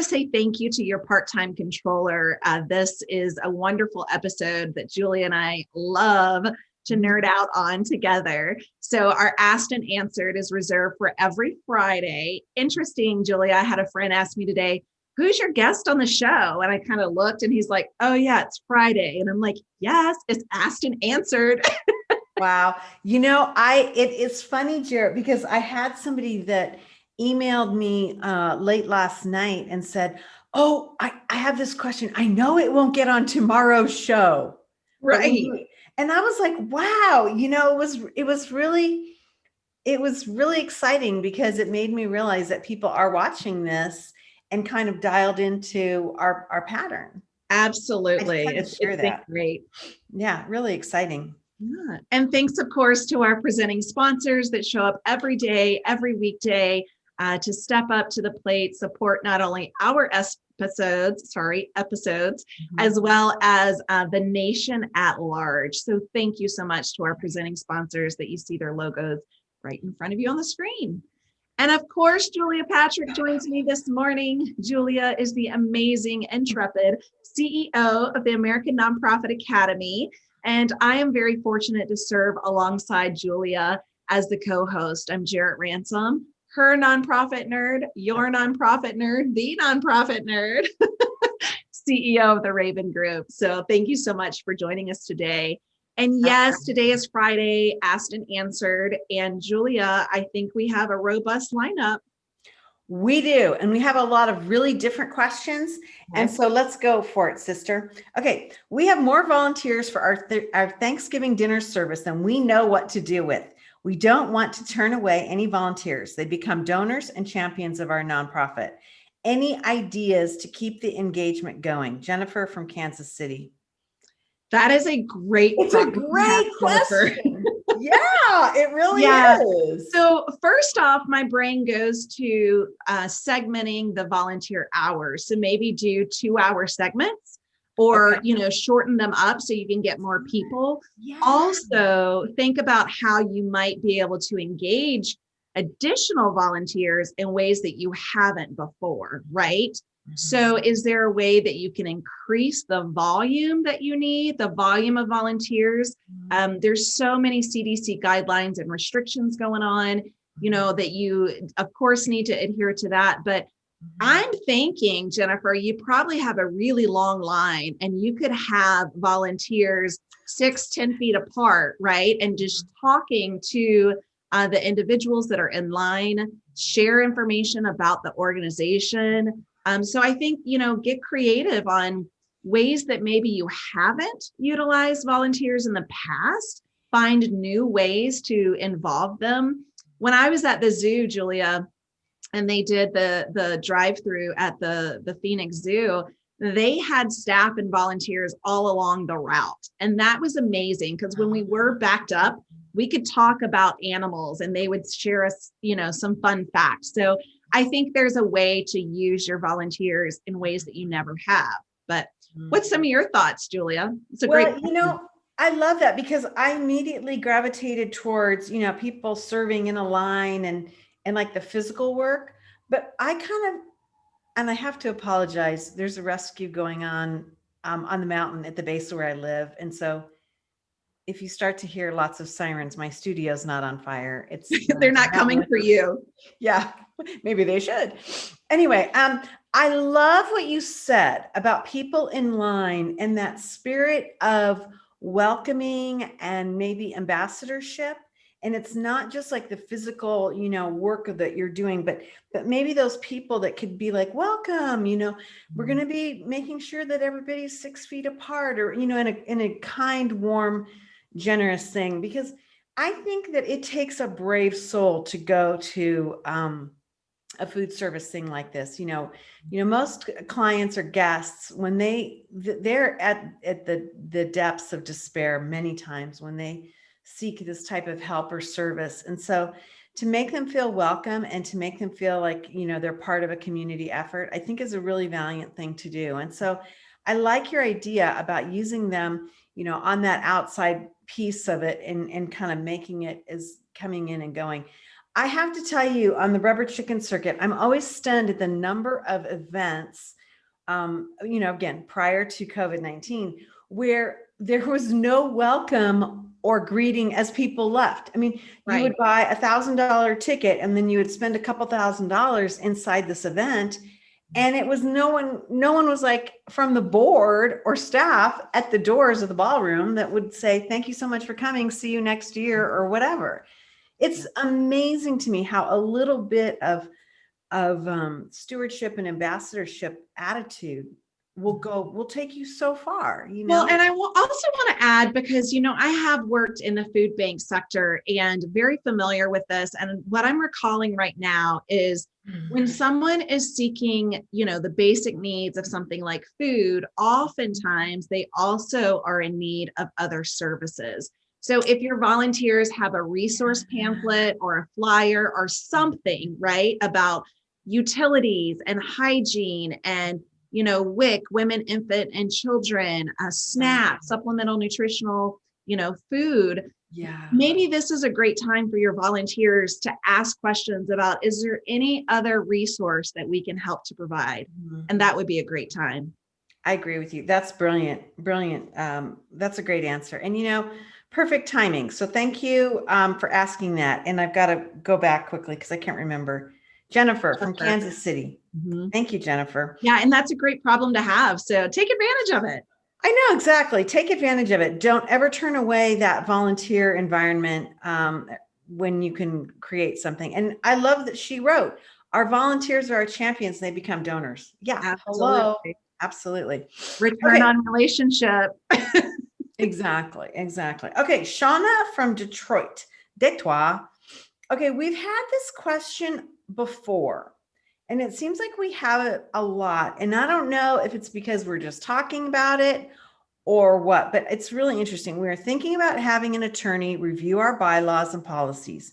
to say thank you to your part-time controller. This is a wonderful episode that Julia and I love to nerd out on together. So our Asked and Answered is reserved for every Friday. Interesting, Julia, I had a friend ask me today, who's your guest on the show? And I kind of looked and he's like, oh yeah, it's Friday. And I'm like, yes, it's Asked and Answered. Wow. It's funny, Jarrett, because I had somebody that emailed me late last night and said, oh, I have this question. I know it won't get on tomorrow's show. Right. And I was like, wow, it was really exciting because it made me realize that people are watching this and kind of dialed into our pattern. Absolutely. It's been great. Yeah, really exciting. Yeah. And thanks, of course, to our presenting sponsors that show up every day, every weekday to step up to the plate, support not only our episodes, as well as the nation at large. So thank you so much to our presenting sponsors that you see their logos right in front of you on the screen. And of course, Julia Patrick joins me this morning. Julia is the amazing, intrepid CEO of the American Nonprofit Academy. And I am very fortunate to serve alongside Julia as the co-host. I'm Jarrett Ransom, her nonprofit nerd, your nonprofit nerd, the nonprofit nerd, CEO of the Raven Group. So thank you so much for joining us today. And yes, today is Friday, Asked and Answered. And Julia, I think we have a robust lineup. We do. And we have a lot of really different questions. And so let's go for it, sister. Okay. We have more volunteers for our Thanksgiving dinner service than we know what to do with. We don't want to turn away any volunteers. They become donors and champions of our nonprofit. Any ideas to keep the engagement going? Jennifer from Kansas City. That is a great question. Yeah, it really is. So first off, my brain goes to segmenting the volunteer hours. So maybe do 2-hour segments or, shorten them up so you can get more people. Yeah. Also think about how you might be able to engage additional volunteers in ways that you haven't before, right? So is there a way that you can increase the volume that you need, the volume of volunteers? There's so many CDC guidelines and restrictions going on, that you, of course, need to adhere to that. But I'm thinking, Jennifer, you probably have a really long line and you could have volunteers 6-10 feet apart, right? And just talking to the individuals that are in line, share information about the organization. So I think, get creative on ways that maybe you haven't utilized volunteers in the past, find new ways to involve them. When I was at the zoo, Julia, and they did the drive-through at the Phoenix Zoo, they had staff and volunteers all along the route. And that was amazing because when we were backed up, we could talk about animals and they would share us, some fun facts. So I think there's a way to use your volunteers in ways that you never have. But what's some of your thoughts, Julia? It's a great. I love that because I immediately gravitated towards, people serving in a line and like the physical work. But and I have to apologize. There's a rescue going on the mountain at the base of where I live. And so if you start to hear lots of sirens, my studio's not on fire. It's they're not coming for you. Yeah, maybe they should. Anyway, I love what you said about people in line and that spirit of welcoming and maybe ambassadorship. And it's not just like the physical, work that you're doing, but maybe those people that could be like, welcome, we're going to be making sure that everybody's 6 feet apart or, in a kind, warm, generous thing, because I think that it takes a brave soul to go to a food service thing like this. Most clients or guests, when they're at the depths of despair many times when they seek this type of help or service. And so to make them feel welcome and to make them feel like, they're part of a community effort, I think is a really valiant thing to do. And so I like your idea about using them, on that outside piece of it and kind of making it as coming in and going. I have to tell you, on the rubber chicken circuit, I'm always stunned at the number of events, again, prior to COVID-19, where there was no welcome or greeting as people left. I mean, you Right. would buy $1,000 ticket and then you would spend a couple $1,000s inside this event. And it was no one was like from the board or staff at the doors of the ballroom that would say, thank you so much for coming. See you next year or whatever. It's amazing to me how a little bit of stewardship and ambassadorship attitude will take you so far, Well, and I will also want to add, because, I have worked in the food bank sector and very familiar with this. And what I'm recalling right now is when someone is seeking, the basic needs of something like food, oftentimes they also are in need of other services. So if your volunteers have a resource pamphlet or a flyer or something, right, about utilities and hygiene and WIC, women, infant, and children, SNAP, supplemental nutritional, food. Yeah. Maybe this is a great time for your volunteers to ask questions about, is there any other resource that we can help to provide? And that would be a great time. I agree with you. That's brilliant. Brilliant. That's a great answer. And, perfect timing. So thank you for asking that. And I've got to go back quickly because I can't remember. Jennifer from Kansas City. Mm-hmm. Thank you, Jennifer. Yeah, and that's a great problem to have. So take advantage of it. I know, exactly. Take advantage of it. Don't ever turn away that volunteer environment when you can create something. And I love that she wrote, our volunteers are our champions. And they become donors. Yeah. Absolutely. Hello. Absolutely. Return on relationship. Exactly. Okay. Shauna from Detroit. Okay. We've had this question before, and it seems like we have it a lot. And I don't know if it's because we're just talking about it or what, but it's really interesting. We are thinking about having an attorney review our bylaws and policies.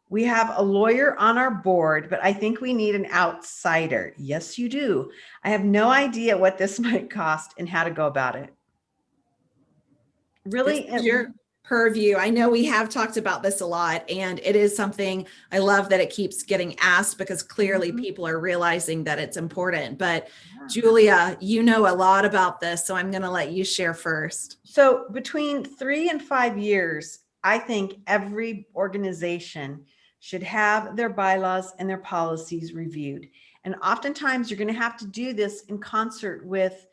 We have a lawyer on our board, but I think we need an outsider. Yes, you do. I have no idea what this might cost and how to go about it. Really? This is your purview. I know we have talked about this a lot, and it is something I love that it keeps getting asked because clearly people are realizing that it's important. But Julia, you know a lot about this, so I'm going to let you share first. So between 3 and 5 years, I think every organization should have their bylaws and their policies reviewed. And oftentimes you're going to have to do this in concert with,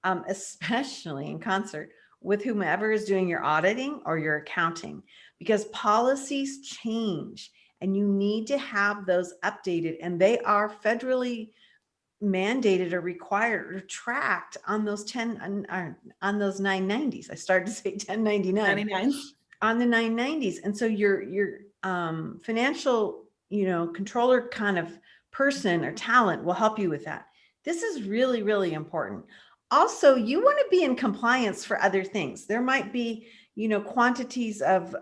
especially in concert with whomever is doing your auditing or your accounting, because policies change and you need to have those updated, and they are federally mandated or required or tracked on those 990s. I started to say 1099 on the 990s. And so your financial, controller kind of person or talent will help you with that. This is really, really important. Also, you want to be in compliance for other things. There might be, quantities of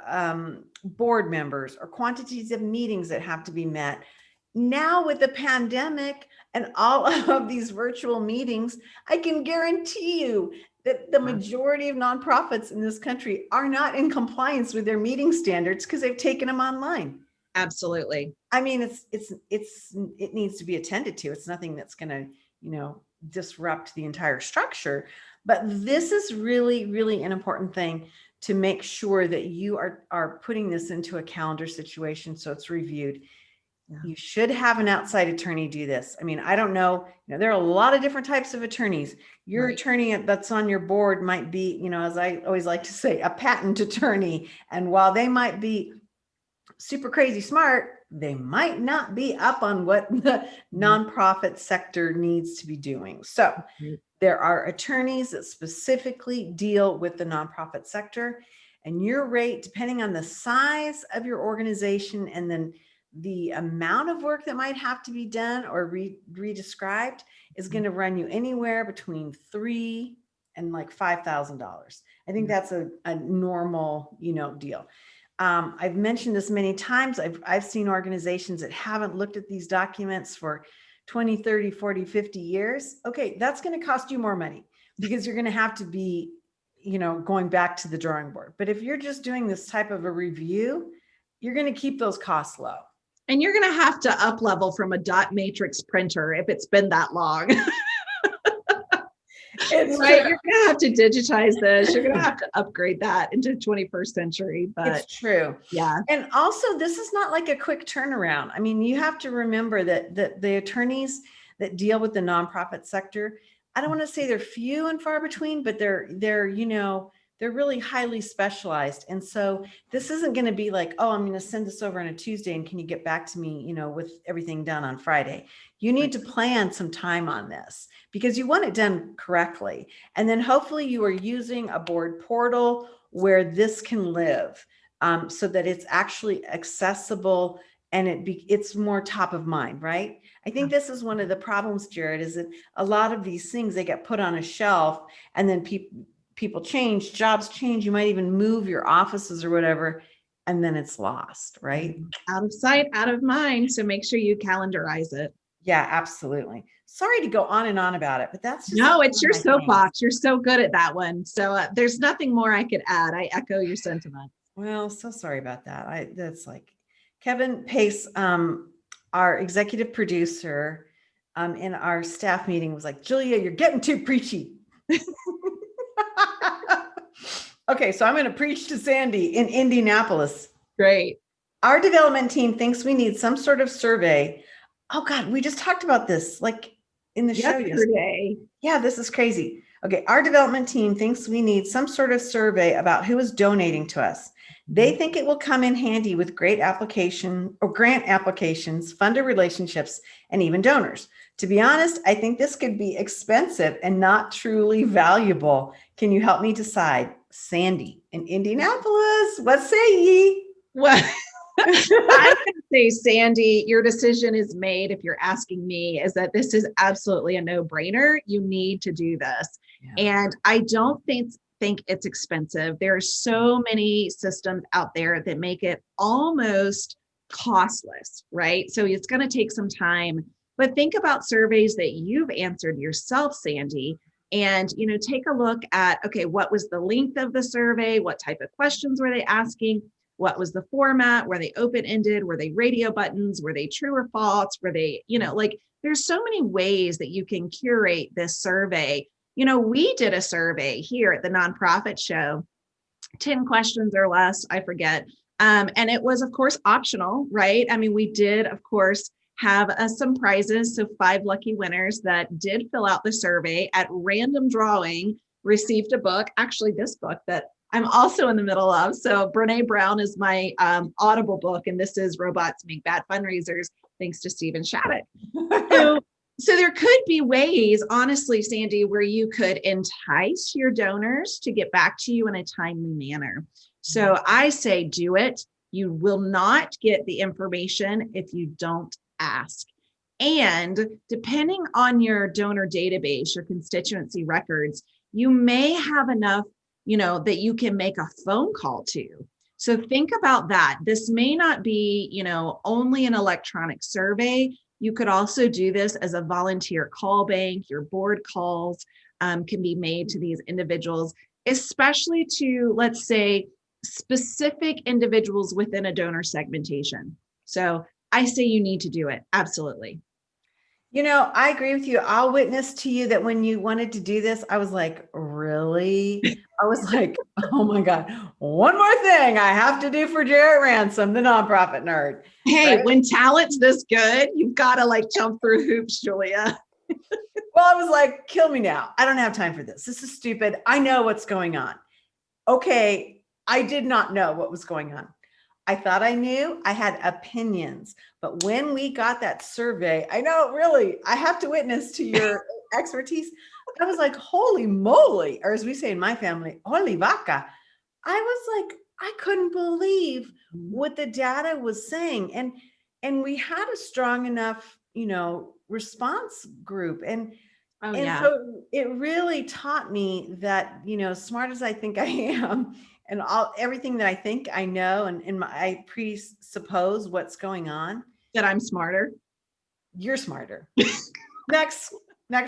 board members or quantities of meetings that have to be met. Now with the pandemic and all of these virtual meetings, I can guarantee you that the majority of nonprofits in this country are not in compliance with their meeting standards because they've taken them online. Absolutely. I mean, it needs to be attended to. It's nothing that's going to, disrupt the entire structure. But this is really, really an important thing to make sure that you are putting this into a calendar situation so it's reviewed. Yeah. You should have an outside attorney do this. I mean, I don't know, there are a lot of different types of attorneys. Your attorney that's on your board might be, as I always like to say, a patent attorney. And while they might be super crazy smart, they might not be up on what the nonprofit sector needs to be doing. So there are attorneys that specifically deal with the nonprofit sector, and your rate, depending on the size of your organization and then the amount of work that might have to be done or redescribed, is going to run you anywhere between $3,000 and like $5,000. I think that's a normal, deal. I've mentioned this many times. I've seen organizations that haven't looked at these documents for 20, 30, 40, 50 years. Okay, that's going to cost you more money because you're going to have to be, going back to the drawing board. But if you're just doing this type of a review, you're going to keep those costs low. And you're going to have to up level from a dot matrix printer if it's been that long. It's Right? true. You're going to have to digitize this. You're going to have to upgrade that into 21st century. But It's true. yeah, And also, this is not like a quick turnaround. I mean, you have to remember that the attorneys that deal with the nonprofit sector, I don't want to say they're few and far between, but they're really highly specialized. And so this isn't going to be like, oh, I'm going to send this over on a Tuesday and can you get back to me, with everything done on Friday? You need to plan some time on this because you want it done correctly. And then hopefully you are using a board portal where this can live. So that it's actually accessible and it's more top of mind, right? I think this is one of the problems, Jared, is that a lot of these things, they get put on a shelf and then people change, jobs change. You might even move your offices or whatever, and then it's lost, right? out of sight, out of mind. So make sure you calendarize it. Yeah, absolutely. Sorry to go on and on about it, but that's just No, it's your one of my things. soapbox. You're so good at that one. So there's nothing more I could add. I echo your sentiment. Well, so sorry about that. That's like Kevin Pace, our executive producer, in our staff meeting was like, Julia, you're getting too preachy. Okay, so I'm going to preach to Sandy in Indianapolis. Great. Our development team thinks we need some sort of survey. Oh God, we just talked about this like in the show yesterday. Yesterday. Yeah, this is crazy. Okay, our development team thinks we need some sort of survey about who is donating to us. They think it will come in handy with great application or grant applications, funder relationships, and even donors. To be honest, I think this could be expensive and not truly valuable. Can you help me decide? Sandy in Indianapolis, what say ye? Well, I'm going to say, Sandy, your decision is made. If you're asking me, is that this is absolutely a no-brainer. You need to do this. Yeah. And I don't think it's expensive. There are so many systems out there that make it almost costless, right? So it's going to take some time, but think about surveys that you've answered yourself, Sandy, and, take a look at, okay, what was the length of the survey? What type of questions were they asking? What was the format? Were they open-ended? Were they radio buttons? Were they true or false? Were they, there's so many ways that you can curate this survey. We did a survey here at the Nonprofit Show, 10 questions or less, I forget. And it was, of course, optional, right? I mean, we did, of course, have some prizes. So 5 lucky winners that did fill out the survey at random drawing received a book, actually this book that I'm also in the middle of. So Brene Brown is my Audible book, and this is Robots Make Bad Fundraisers, thanks to Stephen Shattuck. So there could be ways, honestly, Sandy, where you could entice your donors to get back to you in a timely manner. So I say do it. You will not get the information if you don't ask. And depending on your donor database, your constituency records, you may have enough, that you can make a phone call to. So think about that. This may not be, only an electronic survey. You could also do this as a volunteer call bank. Your board calls can be made to these individuals, especially to, let's say, specific individuals within a donor segmentation. So I say you need to do it. Absolutely. I agree with you. I'll witness to you that when you wanted to do this, I was like, really? I was like, oh my God, one more thing I have to do for Jarrett Ransom, the nonprofit nerd. Hey, right? when talent's this good, you've got to jump through hoops, Julia. Well, I was like, kill me now. I don't have time for this. This is stupid. I know what's going on. Okay. I did not know what was going on. I thought I knew. I had opinions, but when we got that survey, I know, really, I have to witness to your expertise. I was like, holy moly, or as we say in my family, holy vaca. I was like, I couldn't believe what the data was saying. And we had a strong enough, response group. And so it really taught me that, smart as I think I am, and everything that I think I know, and I presuppose what's going on. That I'm smarter. You're smarter. Next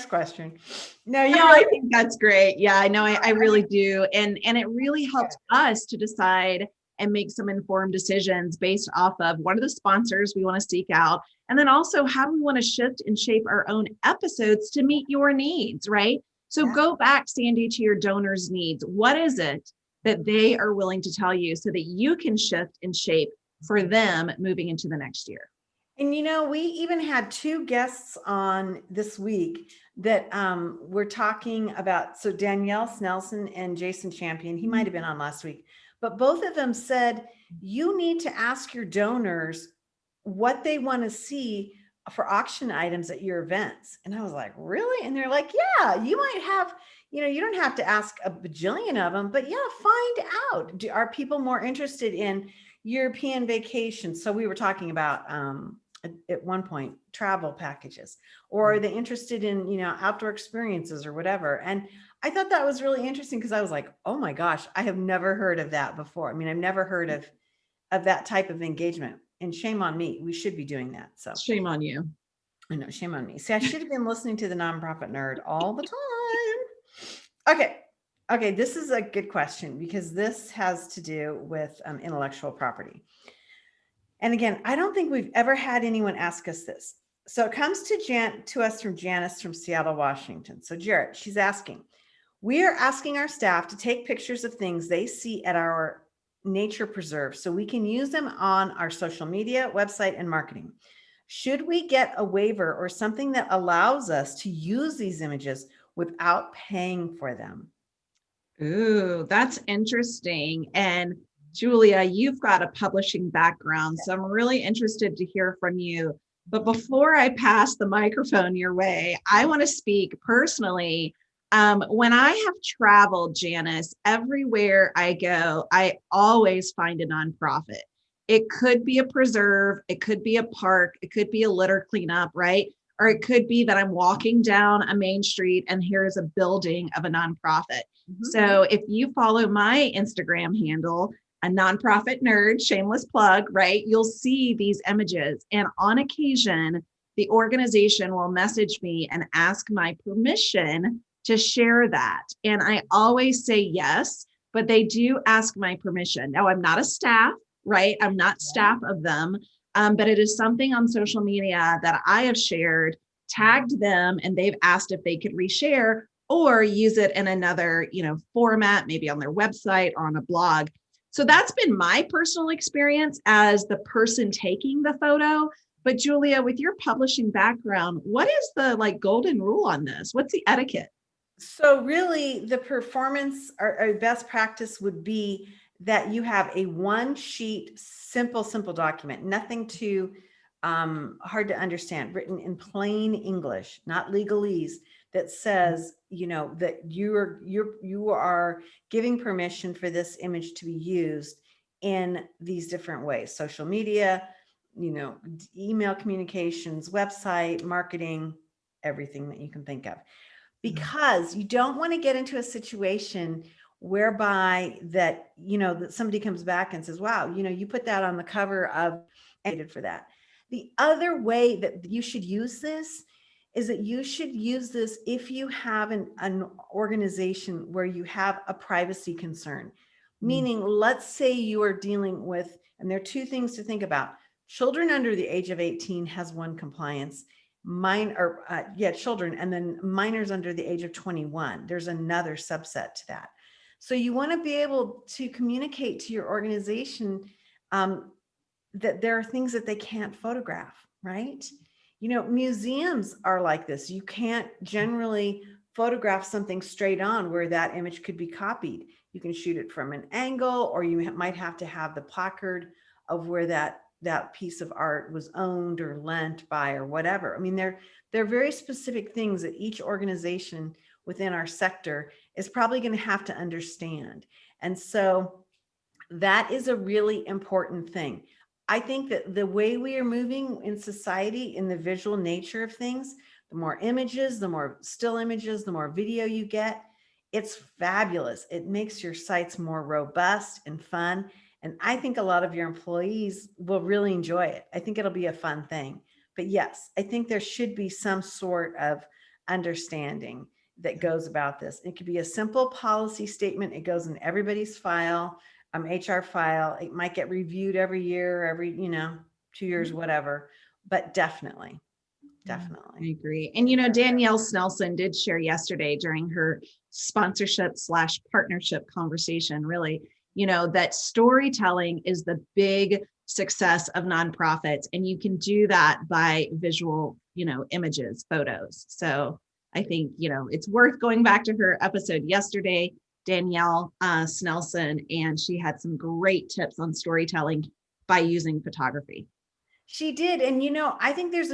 question. No, I think that's great. Yeah, I know. I really do. And it really helped us to decide, and make some informed decisions based off of what are the sponsors we want to seek out. And then also, how do we want to shift and shape our own episodes to meet your needs, right? So Yeah. go back, Sandy, to your donors' needs. What is it that they are willing to tell you so that you can shift and shape for them moving into the next year? And we even had 2 guests on this week that we're talking about. So Danielle Snelson and Jason Champion, he might have been on last week, but both of them said, you need to ask your donors what they want to see for auction items at your events. And I was like, really? And they're like, yeah, you might have, you don't have to ask a bajillion of them, but yeah, find out. Are people more interested in European vacations? So we were talking about, at one point, travel packages, or are they interested in, outdoor experiences or whatever? And I thought that was really interesting because I was like, oh my gosh, I have never heard of that before. I mean, I've never heard of that type of engagement, and shame on me. We should be doing that. So Shame on you. I know, shame on me. See, I should have been listening to the Nonprofit Nerd all the time. Okay. This is a good question because this has to do with intellectual property. And again, I don't think we've ever had anyone ask us this. So it comes to us from Janice from Seattle, Washington. So Jarrett, she's asking, we are asking our staff to take pictures of things they see at our nature preserve so we can use them on our social media, website, and marketing. Should we get a waiver or something that allows us to use these images without paying for them? Ooh, that's interesting. And Julia, you've got a publishing background, so I'm really interested to hear from you. But before I pass the microphone your way, I want to speak personally. When I have traveled, Janice, everywhere I go, I always find a nonprofit. It could be a preserve, it could be a park, it could be a litter cleanup, right? Or it could be that I'm walking down a main street and here's a building of a nonprofit. So if you follow my Instagram handle, a nonprofit nerd, shameless plug, right? You'll see these images. And on occasion, the organization will message me and ask my permission to share that. And I always say yes, but they do ask my permission. Now, I'm not a staff, right? I'm not staff of them, but it is something on social media that I have shared, tagged them, and they've asked if they could reshare or use it in another, format, maybe on their website or on a blog. So that's been my personal experience as the person taking the photo. But Julia, with your publishing background, what is the golden rule on this? What's the etiquette? So really the performance or best practice would be that you have a 1-sheet, simple document, nothing too hard to understand, written in plain English, not legalese, that says, that you are giving permission for this image to be used in these different ways: social media, email communications, website, marketing, everything that you can think of. Because you don't want to get into a situation whereby that somebody comes back and says, wow, you put that on the cover of and for that. The other way that you should use this is that you should use this if you have an organization where you have a privacy concern. Meaning, let's say you are dealing with, and there are 2 things to think about. Children under the age of 18 has one compliance. Children, and then minors under the age of 21. There's another subset to that. So you want to be able to communicate to your organization that there are things that they can't photograph, right? Museums are like this. You can't generally photograph something straight on where that image could be copied. You can shoot it from an angle, or you might have to have the placard of where that piece of art was owned or lent by or whatever. I mean, there are very specific things that each organization within our sector is probably going to have to understand. And so that is a really important thing. I think that the way we are moving in society, in the visual nature of things, the more images, the more still images, the more video you get, it's fabulous. It makes your sites more robust and fun. And I think a lot of your employees will really enjoy it. I think it'll be a fun thing. But yes, I think there should be some sort of understanding that goes about this. It could be a simple policy statement. It goes in everybody's file. HR file. It might get reviewed every year, every, 2 years, whatever, but definitely. I Definitely. agree. And Danielle Snelson did share yesterday during her sponsorship/partnership conversation, really, that storytelling is the big success of nonprofits. And you can do that by visual, images, photos. So I think, it's worth going back to her episode yesterday, Danielle Snelson, and she had some great tips on storytelling by using photography. She did. And, I think there's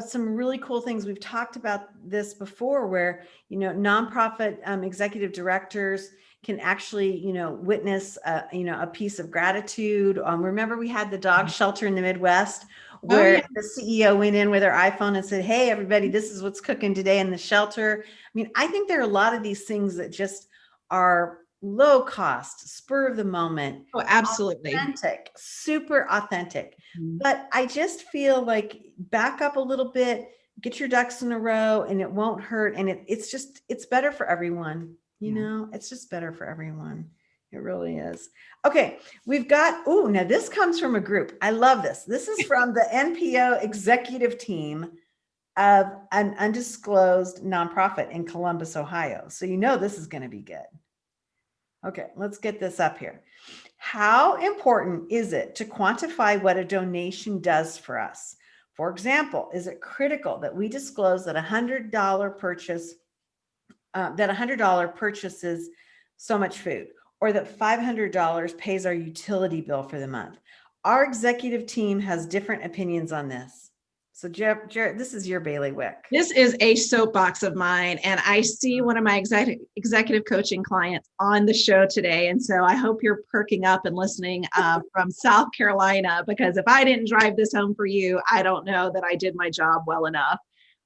some really cool things. We've talked about this before where, nonprofit executive directors can actually, witness, a piece of gratitude. Remember we had the dog shelter in the Midwest where the CEO went in with her iPhone and said, hey, everybody, this is what's cooking today in the shelter. I mean, I think there are a lot of these things that just are low cost, spur of the moment. Oh, absolutely. Authentic, super authentic. Mhm. But I just feel like back up a little bit, get your ducks in a row, and it won't hurt. And it's better for everyone. It's just better for everyone. It really is. Okay. We've got, now this comes from a group. I love this. This is from the NPO executive team of an undisclosed nonprofit in Columbus, Ohio. So, this is going to be good. Okay, let's get this up here. How important is it to quantify what a donation does for us? For example, is it critical that we disclose that $100 purchase, that $100 purchases so much food, or that $500 pays our utility bill for the month? Our executive team has different opinions on this. So Jared, this is your bailiwick. This is a soapbox of mine, and I see one of my executive coaching clients on the show today. And so I hope you're perking up and listening from South Carolina, because if I didn't drive this home for you, I don't know that I did my job well enough.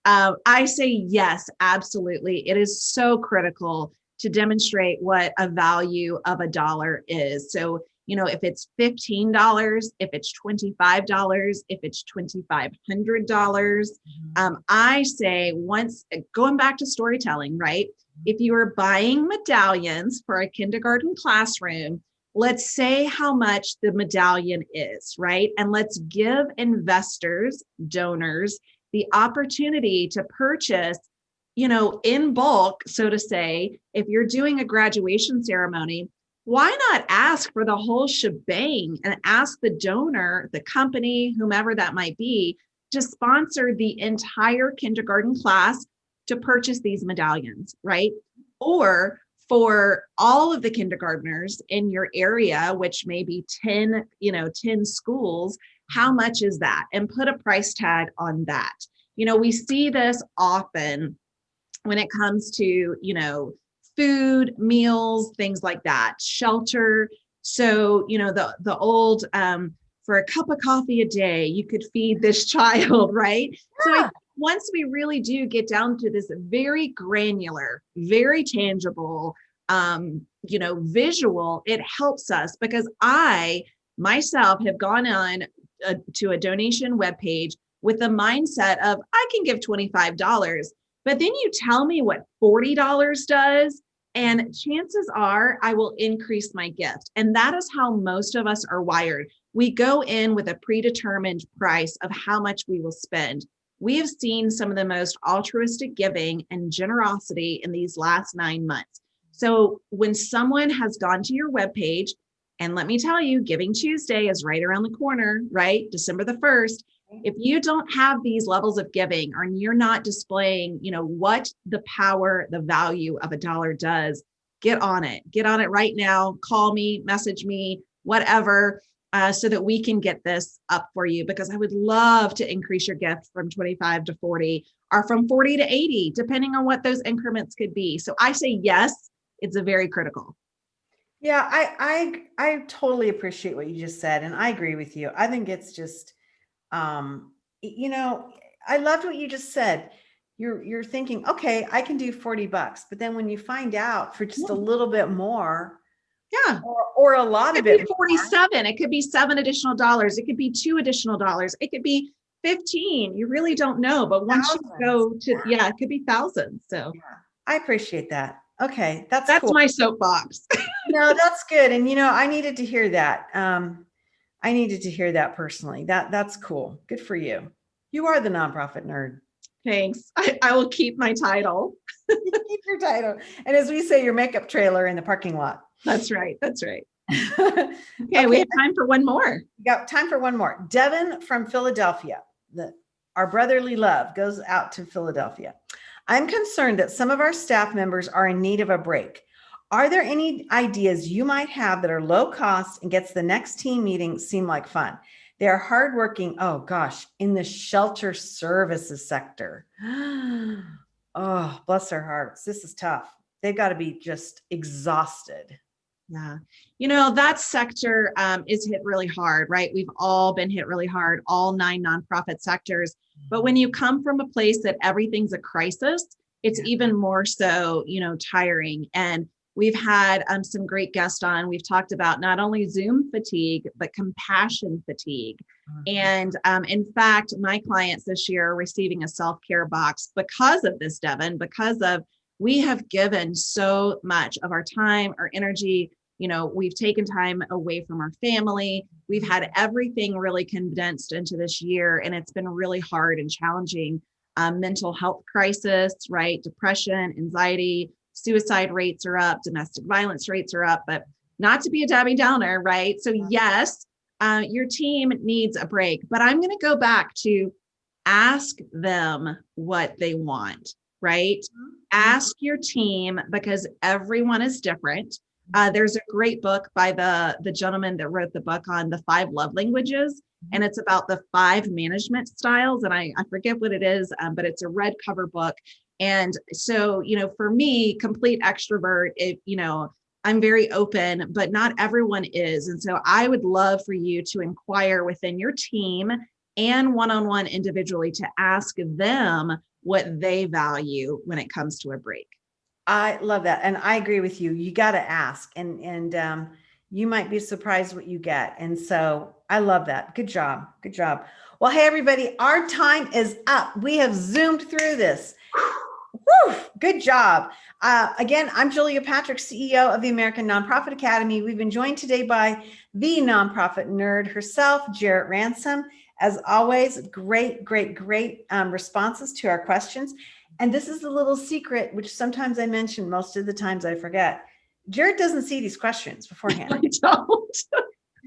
I say yes, absolutely. It is so critical to demonstrate what a value of a dollar is. So if it's $15, if it's $25, if it's $2,500, I say once, going back to storytelling, right? If you are buying medallions for a kindergarten classroom, let's say how much the medallion is, right? And let's give investors, donors, the opportunity to purchase, in bulk, so to say. If you're doing a graduation ceremony, why not ask for the whole shebang and ask the donor, the company, whomever that might be, to sponsor the entire kindergarten class to purchase these medallions, right? Or for all of the kindergartners in your area, which may be 10 schools, how much is that? And put a price tag on that. We see this often when it comes to, food, meals, things like that, shelter. So, the old, for a cup of coffee a day, you could feed this child, right? Yeah. So once we really do get down to this very granular, very tangible, visual, it helps us, because I myself have gone on to a donation webpage with the mindset of, I can give $25, but then you tell me what $40 does, and chances are I will increase my gift. And that is how most of us are wired. We go in with a predetermined price of how much we will spend. We have seen some of the most altruistic giving and generosity in these last 9 months. So when someone has gone to your webpage, and let me tell you, Giving Tuesday is right around the corner, right? December the 1st. If you don't have these levels of giving, or you're not displaying, what the power, the value of a dollar does, get on it right now. Call me, message me, whatever, so that we can get this up for you, because I would love to increase your gift from 25 to 40, or from 40 to 80, depending on what those increments could be. So I say, yes, it's a very critical. Yeah, I totally appreciate what you just said. And I agree with you. I think it's just, I loved what you just said. You're thinking, okay, I can do $40, but then when you find out for just a little bit more, yeah, or a lot of it, 47, it could be $7 additional, it could be $2 additional, it could be 15. You really don't know, but once you go to, it could be thousands. So I appreciate that. Okay, that's cool. My soapbox. No, that's good. And I needed to hear that. I needed to hear that personally. That's cool. Good for you. You are the nonprofit nerd. Thanks. I will keep my title. Keep your title. And as we say, your makeup trailer in the parking lot. That's right. That's right. Okay, Okay, we have time for one more. we got time for one more. Devin from Philadelphia. Our brotherly love goes out to Philadelphia. I'm concerned that some of our staff members are in need of a break. Are there any ideas you might have that are low cost and gets the next team meeting seem like fun? They are hardworking, oh gosh, in the shelter services sector. Oh, bless their hearts. This is tough. They've got to be just exhausted. Yeah. That sector is hit really hard, right? We've all been hit really hard, all 9 nonprofit sectors. But when you come from a place that everything's a crisis, it's even more so, tiring. And we've had some great guests on. We've talked about not only Zoom fatigue, but compassion fatigue. And in fact, my clients this year are receiving a self-care box because of this, Devin, because of we have given so much of our time, our energy. We've taken time away from our family. We've had everything really condensed into this year, and it's been really hard and challenging. Mental health crisis, right? Depression, anxiety, suicide rates are up, domestic violence rates are up, but not to be a Debbie Downer, right? So yes, your team needs a break, but I'm going to go back to ask them what they want, right? Ask your team, because everyone is different. There's a great book by the gentleman that wrote the book on the 5 love languages, and it's about the 5 management styles. And I forget what it is, but it's a red cover book. And so, for me, complete extrovert, I'm very open, but not everyone is. And so I would love for you to inquire within your team and one-on-one individually to ask them what they value when it comes to a break. I love that. And I agree with you. You got to ask, and you might be surprised what you get. And so I love that. Good job. Good job. Well, hey, everybody, our time is up. We have zoomed through this. Woo, good job. Again, I'm Julia Patrick, CEO of the American Nonprofit Academy. We've been joined today by the nonprofit nerd herself, Jarrett Ransom. As always, great responses to our questions. And this is the little secret, which sometimes I mention, most of the times I forget. Jarrett doesn't see these questions beforehand. I don't.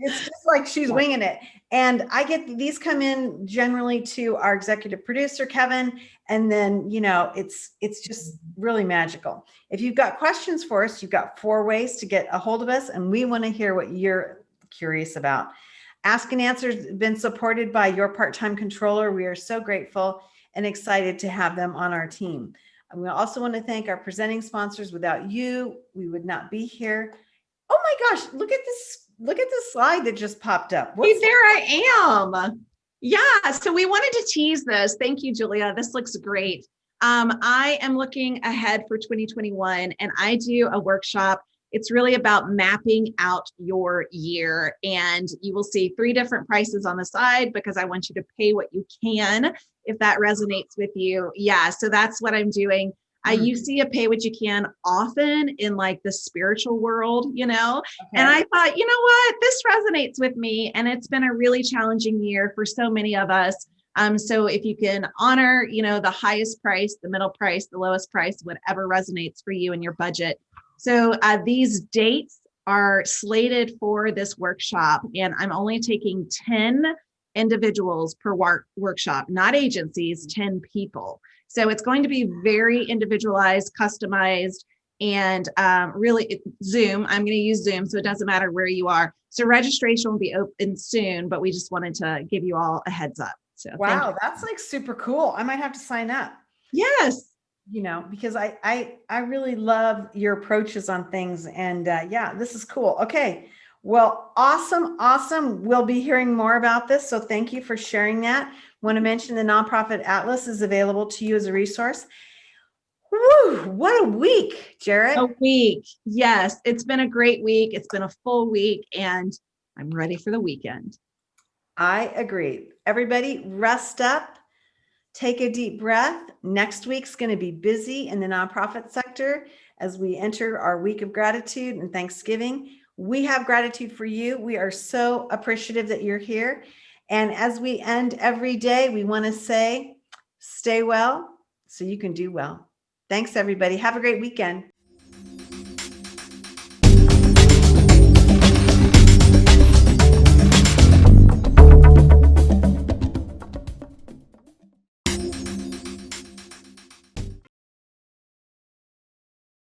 It's just like she's winging it. And I get these come in generally to our executive producer, Kevin. And then, it's just really magical. If you've got questions for us, you've got 4 ways to get a hold of us. And we want to hear what you're curious about. Ask and Answer has been supported by your part-time controller. We are so grateful and excited to have them on our team. And we also want to thank our presenting sponsors. Without you, we would not be here. Oh my gosh, look at this slide that just popped up. Hey, there I am. Yeah, so we wanted to tease this. Thank you, Julia. This looks great. I am looking ahead for 2021, and I do a workshop. It's really about mapping out your year, and you will see 3 different prices on the side because I want you to pay what you can if that resonates with you. Yeah, so that's what I'm doing. You see a pay what you can often in like the spiritual world, and I thought, you know what, this resonates with me, and it's been a really challenging year for so many of us. So if you can honor, the highest price, the middle price, the lowest price, whatever resonates for you and your budget. So these dates are slated for this workshop, and I'm only taking 10 individuals per workshop, not agencies, 10 people. So it's going to be very individualized, customized, and really Zoom. I'm going to use Zoom, so it doesn't matter where you are. So registration will be open soon, but we just wanted to give you all a heads up. So wow, that's like super cool. I might have to sign up. Yes. Because I really love your approaches on things, and yeah, this is cool. Okay. Well, awesome. We'll be hearing more about this. So thank you for sharing that. Want to mention the Nonprofit Atlas is available to you as a resource. Woo, what a week, Jarrett. A week. Yes, it's been a great week. It's been a full week, and I'm ready for the weekend. I agree. Everybody rest up. Take a deep breath. Next week's going to be busy in the nonprofit sector as we enter our week of gratitude and Thanksgiving. We have gratitude for you. We are so appreciative that you're here. And as we end every day, we want to say, stay well so you can do well. Thanks, everybody. Have a great weekend.